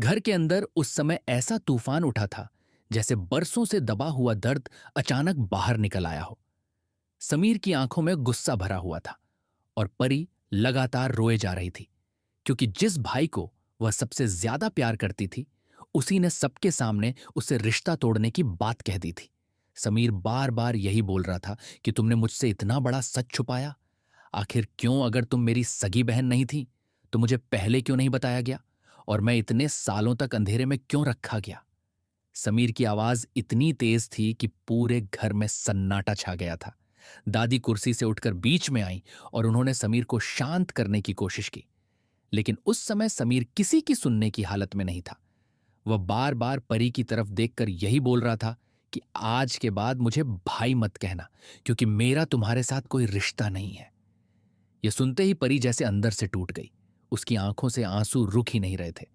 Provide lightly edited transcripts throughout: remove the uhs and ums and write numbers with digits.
घर के अंदर उस समय ऐसा तूफान उठा था जैसे बरसों से दबा हुआ दर्द अचानक बाहर निकल आया हो। समीर की आंखों में गुस्सा भरा हुआ था और परी लगातार रोए जा रही थी, क्योंकि जिस भाई को वह सबसे ज्यादा प्यार करती थी उसी ने सबके सामने उससे रिश्ता तोड़ने की बात कह दी थी। समीर बार बार यही बोल रहा था कि तुमने मुझसे इतना बड़ा सच छुपाया। आखिर क्यों? अगर तुम मेरी सगी बहन नहीं थी तो मुझे पहले क्यों नहीं बताया गया? और मैं इतने सालों तक अंधेरे में क्यों रखा गया? समीर की आवाज इतनी तेज थी कि पूरे घर में सन्नाटा छा गया था। दादी कुर्सी से उठकर बीच में आई और उन्होंने समीर को शांत करने की कोशिश की, लेकिन उस समय समीर किसी की सुनने की हालत में नहीं था। वह बार बार परी की तरफ देखकर यही बोल रहा था कि आज के बाद मुझे भाई मत कहना, क्योंकि मेरा तुम्हारे साथ कोई रिश्ता नहीं है। यह सुनते ही परी जैसे अंदर से टूट गई। उसकी आंखों से आंसू रुक ही नहीं रहे थे।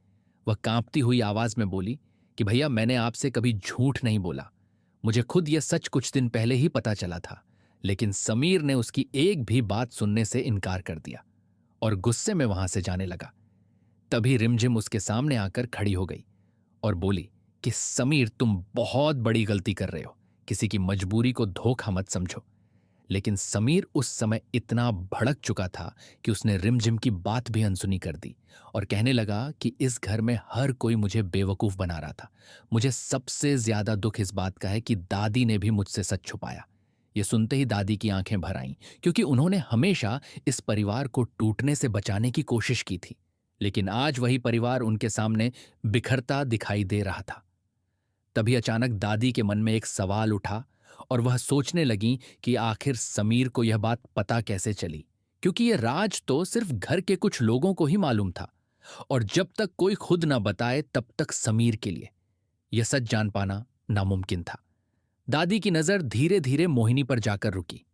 वह कांपती हुई आवाज में बोली कि भैया, मैंने आपसे कभी झूठ नहीं बोला। मुझे खुद यह सच कुछ दिन पहले ही पता चला था, लेकिन समीर ने उसकी एक भी बात सुनने से इनकार कर दिया और गुस्से में वहां से जाने लगा। तभी रिमझिम उसके सामने आकर खड़ी हो गई और बोली कि समीर, तुम बहुत बड़ी गलती कर रहे हो। किसी की मजबूरी को धोखा मत समझो। लेकिन समीर उस समय इतना भड़क चुका था कि उसने रिमझिम की बात भी अनसुनी कर दी और कहने लगा कि इस घर में हर कोई मुझे बेवकूफ बना रहा था। मुझे सबसे ज्यादा दुख इस बात का है कि दादी ने भी मुझसे सच छुपाया। ये सुनते ही दादी की आंखें भर आईं, क्योंकि उन्होंने हमेशा इस परिवार को टूटने से बचाने की कोशिश की थी। लेकिन आज वही परिवार उनके सामने बिखरता दिखाई दे रहा था। तभी अचानक दादी के मन में एक सवाल उठा और वह सोचने लगी कि आखिर समीर को यह बात पता कैसे चली, क्योंकि यह राज तो सिर्फ घर के कुछ लोगों को ही मालूम था और जब तक कोई खुद ना बताए तब तक समीर के लिए यह सच जान पाना नामुमकिन था। दादी की नजर धीरे धीरे मोहिनी पर जाकर रुकी,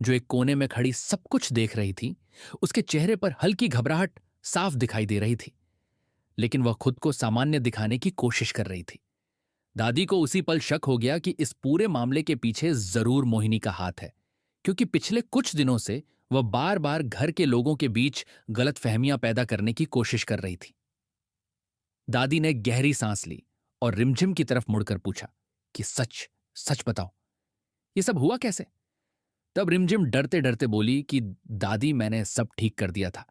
जो एक कोने में खड़ी सब कुछ देख रही थी। उसके चेहरे पर हल्की घबराहट साफ दिखाई दे रही थी, लेकिन वह खुद को सामान्य दिखाने की कोशिश कर रही थी। दादी को उसी पल शक हो गया कि इस पूरे मामले के पीछे जरूर मोहिनी का हाथ है, क्योंकि पिछले कुछ दिनों से वह बार बार घर के लोगों के बीच गलतफहमियां पैदा करने की कोशिश कर रही थी। दादी ने गहरी सांस ली और रिमझिम की तरफ मुड़कर पूछा कि सच सच बताओ, ये सब हुआ कैसे? तब रिमझिम डरते डरते बोली कि दादी, मैंने सब ठीक कर दिया था।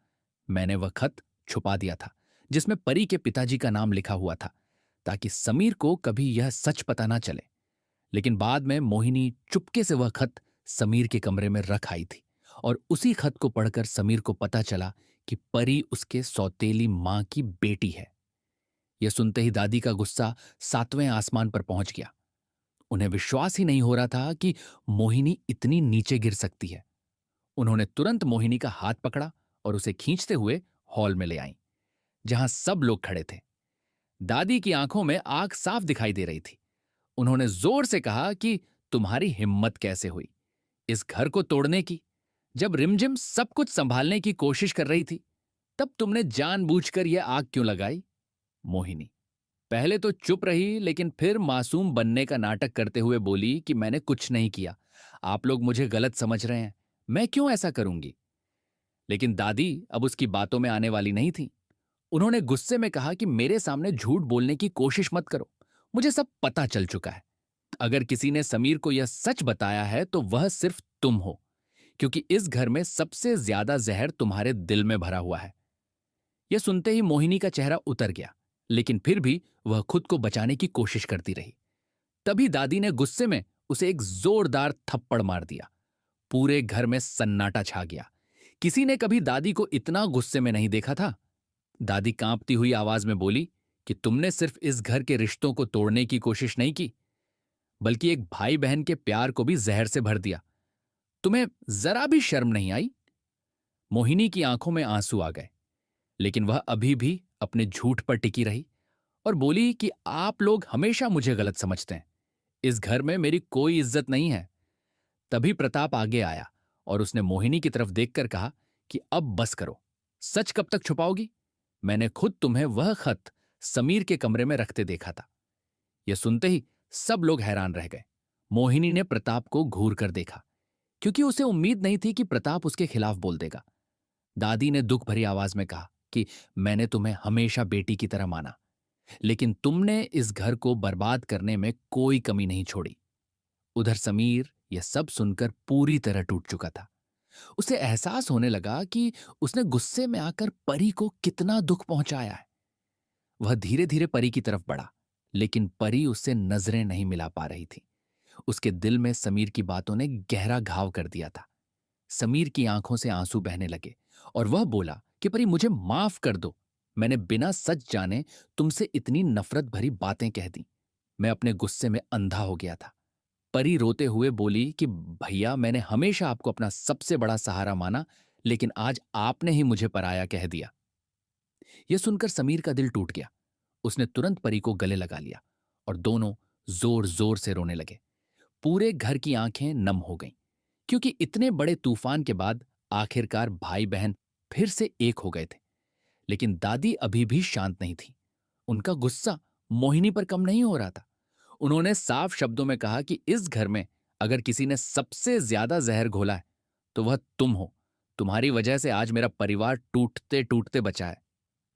मैंने वह खत छुपा दिया था जिसमें परी के पिताजी का नाम लिखा हुआ था, ताकि समीर को कभी यह सच पता ना चले। लेकिन बाद में मोहिनी चुपके से वह खत समीर के कमरे में रख आई थी और उसी खत को पढ़कर समीर को पता चला कि परी उसके सौतेली मां की बेटी है। यह सुनते ही दादी का गुस्सा सातवें आसमान पर पहुंच गया। उन्हें विश्वास ही नहीं हो रहा था कि मोहिनी इतनी नीचे गिर सकती है। उन्होंने तुरंत मोहिनी का हाथ पकड़ा और उसे खींचते हुए हॉल में ले आई, जहां सब लोग खड़े थे। दादी की आंखों में आग साफ दिखाई दे रही थी। उन्होंने जोर से कहा कि तुम्हारी हिम्मत कैसे हुई इस घर को तोड़ने की? जब रिमझिम सब कुछ संभालने की कोशिश कर रही थी, तब तुमने जानबूझकर यह आग क्यों लगाई? मोहिनी पहले तो चुप रही, लेकिन फिर मासूम बनने का नाटक करते हुए बोली कि मैंने कुछ नहीं किया। आप लोग मुझे गलत समझ रहे हैं। मैं क्यों ऐसा करूंगी? लेकिन दादी अब उसकी बातों में आने वाली नहीं थी। उन्होंने गुस्से में कहा कि मेरे सामने झूठ बोलने की कोशिश मत करो। मुझे सब पता चल चुका है। अगर किसी ने समीर को यह सच बताया है तो वह सिर्फ तुम हो, क्योंकि इस घर में सबसे ज्यादा जहर तुम्हारे दिल में भरा हुआ है। यह सुनते ही मोहिनी का चेहरा उतर गया, लेकिन फिर भी वह खुद को बचाने की कोशिश करती रही। तभी दादी ने गुस्से में उसे एक जोरदार थप्पड़ मार दिया। पूरे घर में सन्नाटा छा गया। किसी ने कभी दादी को इतना गुस्से में नहीं देखा था। दादी कांपती हुई आवाज में बोली कि तुमने सिर्फ इस घर के रिश्तों को तोड़ने की कोशिश नहीं की, बल्कि एक भाई बहन के प्यार को भी जहर से भर दिया। तुम्हें जरा भी शर्म नहीं आई? मोहिनी की आंखों में आंसू आ गए, लेकिन वह अभी भी अपने झूठ पर टिकी रही और बोली कि आप लोग हमेशा मुझे गलत समझते हैं। इस घर में मेरी कोई इज्जत नहीं है। तभी प्रताप आगे आया और उसने मोहिनी की तरफ देखकर कहा कि अब बस करो। सच कब तक छुपाओगी? मैंने खुद तुम्हें वह खत समीर के कमरे में रखते देखा था। यह सुनते ही सब लोग हैरान रह गए। मोहिनी ने प्रताप को घूर कर देखा, क्योंकि उसे उम्मीद नहीं थी कि प्रताप उसके खिलाफ बोल देगा। दादी ने दुख भरी आवाज में कहा कि मैंने तुम्हें हमेशा बेटी की तरह माना, लेकिन तुमने इस घर को बर्बाद करने में कोई कमी नहीं छोड़ी। उधर समीर यह सब सुनकर पूरी तरह टूट चुका था। उसे एहसास होने लगा कि उसने गुस्से में आकर परी को कितना दुख पहुंचाया है। वह धीरे धीरे परी की तरफ बढ़ा, लेकिन परी उससे नजरें नहीं मिला पा रही थी। उसके दिल में समीर की बातों ने गहरा घाव कर दिया था। समीर की आंखों से आंसू बहने लगे और वह बोला कि परी, मुझे माफ कर दो। मैंने बिना सच जाने तुमसे इतनी नफरत भरी बातें कह दी। मैं अपने गुस्से में अंधा हो गया था। परी रोते हुए बोली कि भैया, मैंने हमेशा आपको अपना सबसे बड़ा सहारा माना, लेकिन आज आपने ही मुझे पराया कह दिया। यह सुनकर समीर का दिल टूट गया। उसने तुरंत परी को गले लगा लिया और दोनों जोर जोर से रोने लगे। पूरे घर की आंखें नम हो गईं, क्योंकि इतने बड़े तूफान के बाद आखिरकार भाई बहन फिर से एक हो गए थे। लेकिन दादी अभी भी शांत नहीं थी। उनका गुस्सा मोहिनी पर कम नहीं हो रहा था। उन्होंने साफ शब्दों में कहा कि इस घर में अगर किसी ने सबसे ज्यादा जहर घोला है तो वह तुम हो। तुम्हारी वजह से आज मेरा परिवार टूटते टूटते बचा है।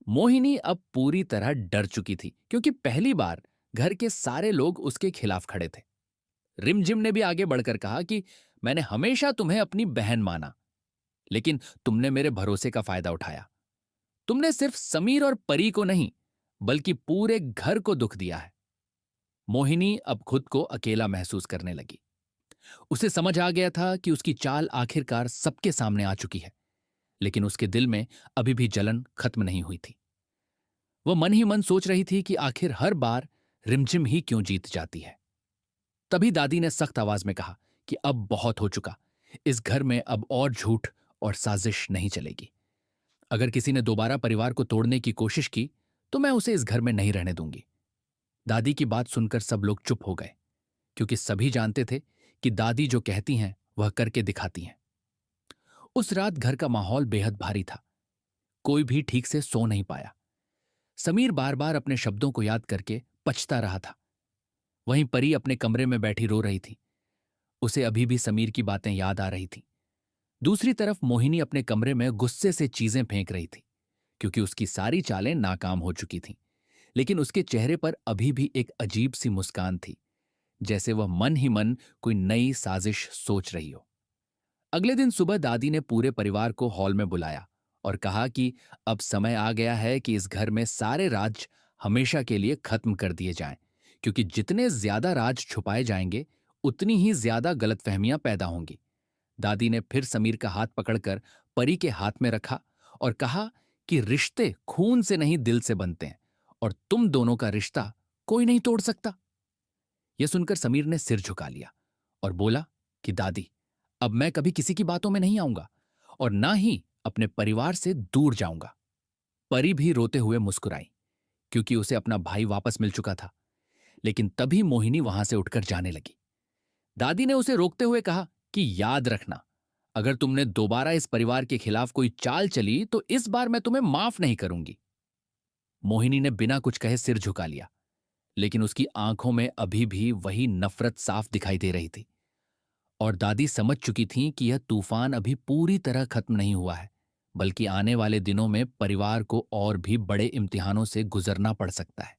मोहिनी अब पूरी तरह डर चुकी थी, क्योंकि पहली बार घर के सारे लोग उसके खिलाफ खड़े थे। रिमझिम ने भी आगे बढ़कर कहा कि मैंने हमेशा तुम्हें अपनी बहन माना, लेकिन तुमने मेरे भरोसे का फायदा उठाया। तुमने सिर्फ समीर और परी को नहीं, बल्कि पूरे घर को दुख दिया है। मोहिनी अब खुद को अकेला महसूस करने लगी। उसे समझ आ गया था कि उसकी चाल आखिरकार सबके सामने आ चुकी है, लेकिन उसके दिल में अभी भी जलन खत्म नहीं हुई थी। वह मन ही मन सोच रही थी कि आखिर हर बार रिमझिम ही क्यों जीत जाती है। तभी दादी ने सख्त आवाज में कहा कि अब बहुत हो चुका। इस घर में अब और झूठ और साजिश नहीं चलेगी। अगर किसी ने दोबारा परिवार को तोड़ने की कोशिश की तो मैं उसे इस घर में नहीं रहने दूंगी। दादी की बात सुनकर सब लोग चुप हो गए, क्योंकि सभी जानते थे कि दादी जो कहती हैं वह करके दिखाती हैं। उस रात घर का माहौल बेहद भारी था। कोई भी ठीक से सो नहीं पाया। समीर बार बार अपने शब्दों को याद करके पछता रहा था। वहीं परी अपने कमरे में बैठी रो रही थी। उसे अभी भी समीर की बातें याद आ रही थी। दूसरी तरफ मोहिनी अपने कमरे में गुस्से से चीजें फेंक रही थी, क्योंकि उसकी सारी चालें नाकाम हो चुकी थीं। लेकिन उसके चेहरे पर अभी भी एक अजीब सी मुस्कान थी, जैसे वह मन ही मन कोई नई साजिश सोच रही हो। अगले दिन सुबह दादी ने पूरे परिवार को हॉल में बुलाया और कहा कि अब समय आ गया है कि इस घर में सारे राज हमेशा के लिए खत्म कर दिए जाएं, क्योंकि जितने ज्यादा राज छुपाए जाएंगे उतनी ही ज्यादा गलतफहमियां पैदा होंगी। दादी ने फिर समीर का हाथ पकड़कर परी के हाथ में रखा और कहा कि रिश्ते खून से नहीं दिल से बनते हैं, और तुम दोनों का रिश्ता कोई नहीं तोड़ सकता। यह सुनकर समीर ने सिर झुका लिया और बोला कि दादी, अब मैं कभी किसी की बातों में नहीं आऊंगा और ना ही अपने परिवार से दूर जाऊंगा। परी भी रोते हुए मुस्कुराई, क्योंकि उसे अपना भाई वापस मिल चुका था। लेकिन तभी मोहिनी वहां से उठकर जाने लगी। दादी ने उसे रोकते हुए कहा कि याद रखना, अगर तुमने दोबारा इस परिवार के खिलाफ कोई चाल चली तो इस बार मैं तुम्हें माफ नहीं करूंगी। मोहिनी ने बिना कुछ कहे सिर झुका लिया, लेकिन उसकी आंखों में अभी भी वही नफरत साफ दिखाई दे रही थी। और दादी समझ चुकी थीं कि यह तूफान अभी पूरी तरह खत्म नहीं हुआ है, बल्कि आने वाले दिनों में परिवार को और भी बड़े इम्तिहानों से गुजरना पड़ सकता है।